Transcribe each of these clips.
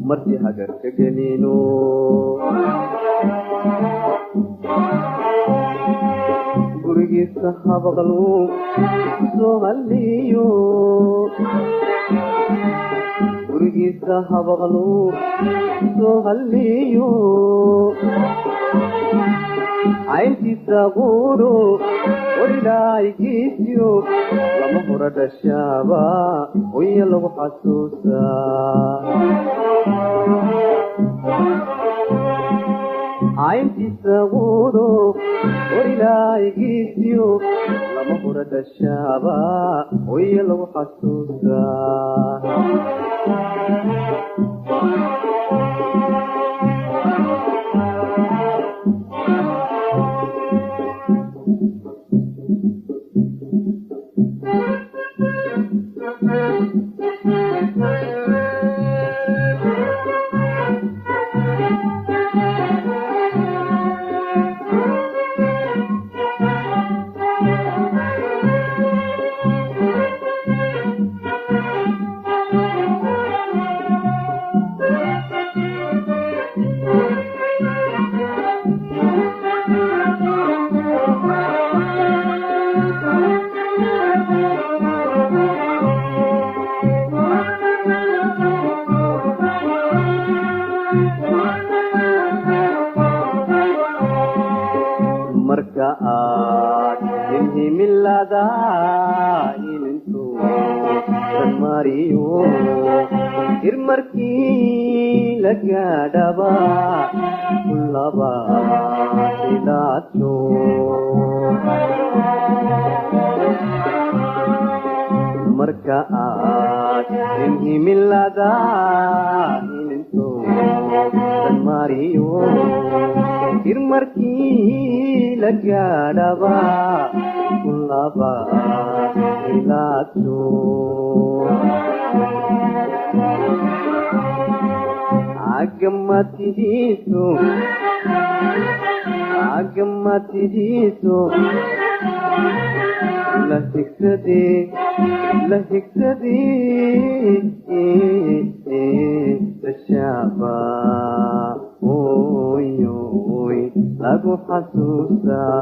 marti hagarka gelino gurigiisa habaqlu soo haliyo gurigiisa habaqlu soo haliyo ayntiisa quuro walilaahigiisiyo lama hura dhashaaba waya lagu xasuusaa ayntiisa quuro walilaahigiisiyo lama hura dhashaaba waya lagu xasuusaa irmarkii la gaadhaba kullaba sidaaso marka aad himilada ilinto mariyo irmarkii la gaadhaba kullaba sidaaso agamatidiiso la higsadee tashaaba oy lagu xasuusaa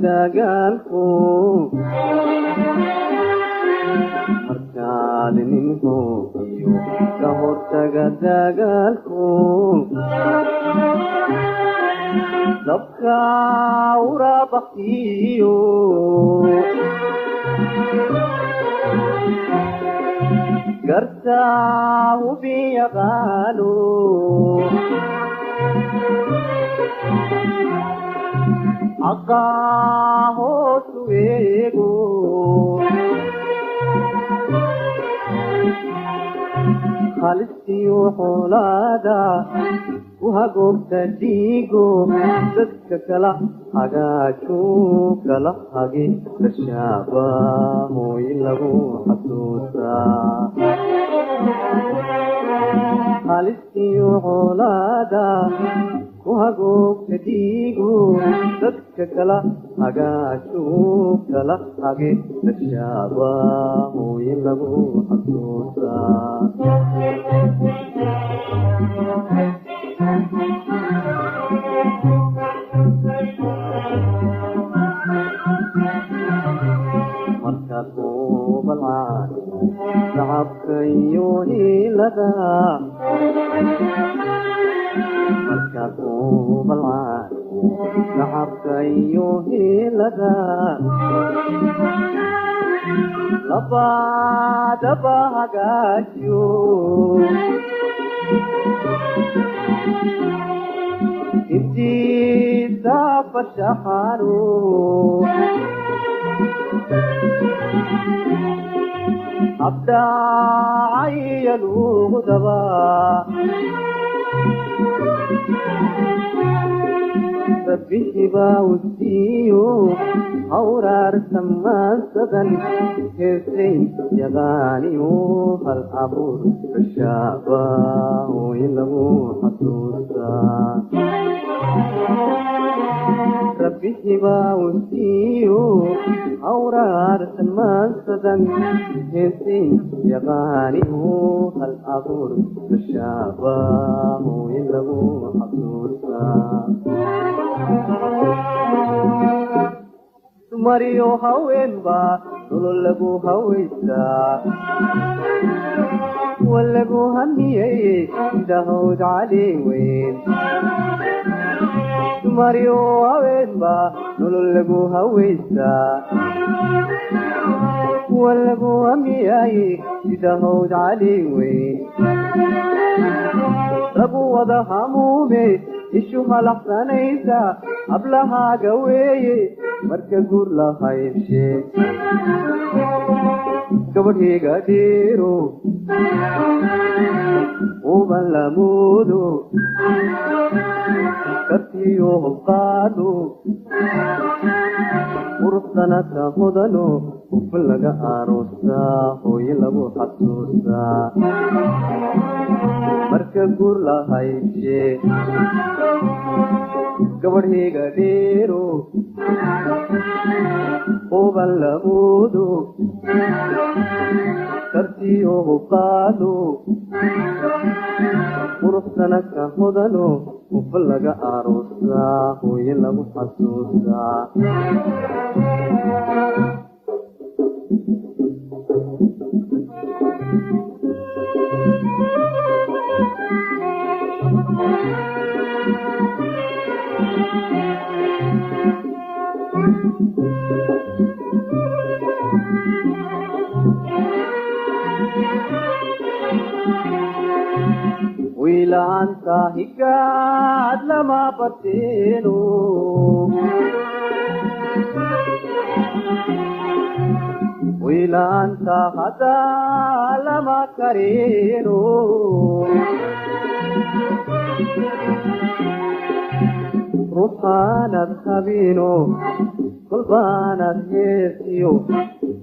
dagaalku markaad nin hoogiyo ka hortaga dagaalku dabka urabaqtiyo gartaa hubi yaqaano aqaaho suweego khalistiyo xoolaada u hagoogta dhiigo dadka kala hagaaju kala hagi dashaaba hooy lagu xasuusaa khalistiyo xoolaada ku hagoogta dhiigo dadka kala hagaaju kala hagi dashaaba hooy lagu xasuusaa markaad uubalcaan shacabka iyo hiilada markaad uubalcaan shacabka iyo hiilada labadaba hagaajiyo intiisa fashaxaano abdaacaya luugdaba bishibaa usiiyo hawraar samaansadan heesay yaqaaniyo hal abuur bashaaba in lagu xasuustaa bishibaa usiiyo hawraar samaansadan heesay yaqaaniyo hal abuur bashaaba in lagu xasuustaa dumariyo haweenba nolol lagu hawaysaa walagu hamiyey indhahood cali weyn dumariyo haweenba nolol lagu hawaysaa walagu hamiyey indhahood cali weyn lagu wada hamuume ishu halaxsanaysa hablahaaga weeye marka guur la haybshe gabadhiiga dhiiro uban lamuudo kartiyo hubqaado quruxsanaka hodano ufin laga aroostaa hooye lagu xasuustaa marka guur la haybshe gabadhiiga dhiiro uban lamuudo kartiyo hubqaado quruxsanaka hodano ufin laga aroostaa hooye lagu xasuustaa wiilaanta higaad lama bateeno wiilaanta hadaa lama kareeno ruuxaanad habiino kolbaanad heesiyo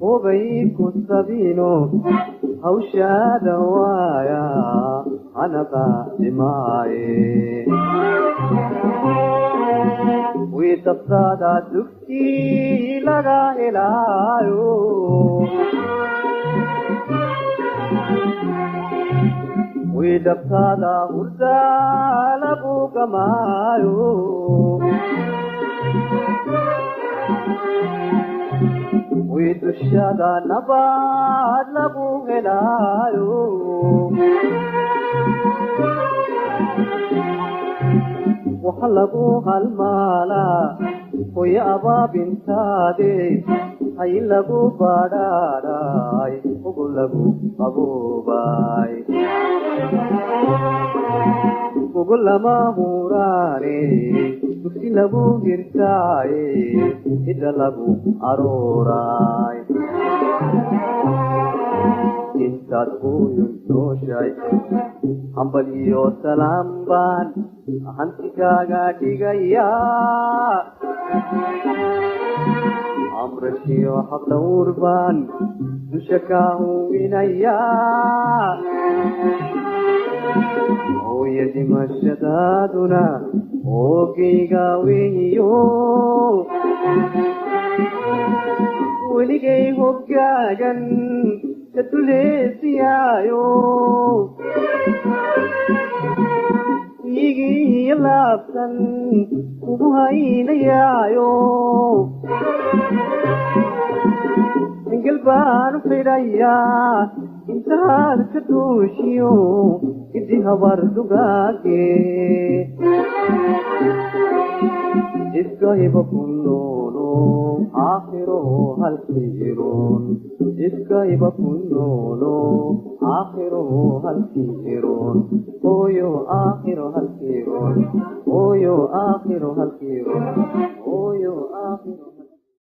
hubay ku sabiino hawshaada waaya anaqa dhimaaye wiidabtaada dugtii laga helaayo wiidabtaada hurdaa lagu gamaayo wiidushada nabaad lagu helaayo waxa lagu halmaalaa hoyo abaabintaade hay lagu badhaadhay ugu lagu qaboobay ugu lama huraane dugsi lagu hirtaaye hidda lagu arooray intaad hooyon nooshay hambal iyo salaam baan hantigaaga dhigayaa amrashiyo habdhawr baan dusha kaa huwinayaa hooya dhimashadaaduna oogayga weeyo weligay hoggaagan ka duleesiyaayo igii laabsan ugu haynayaayo engel baan fidhayaa intaad ka duushiyo idi habar dugaage iska hiba ku noolo aakhiro halkiiroon iska hiba ku noolo aakhiro halkiiroon hooyo aakhiro halkiiroon hooyo aakhiro halkiiroon hooyo aakhiro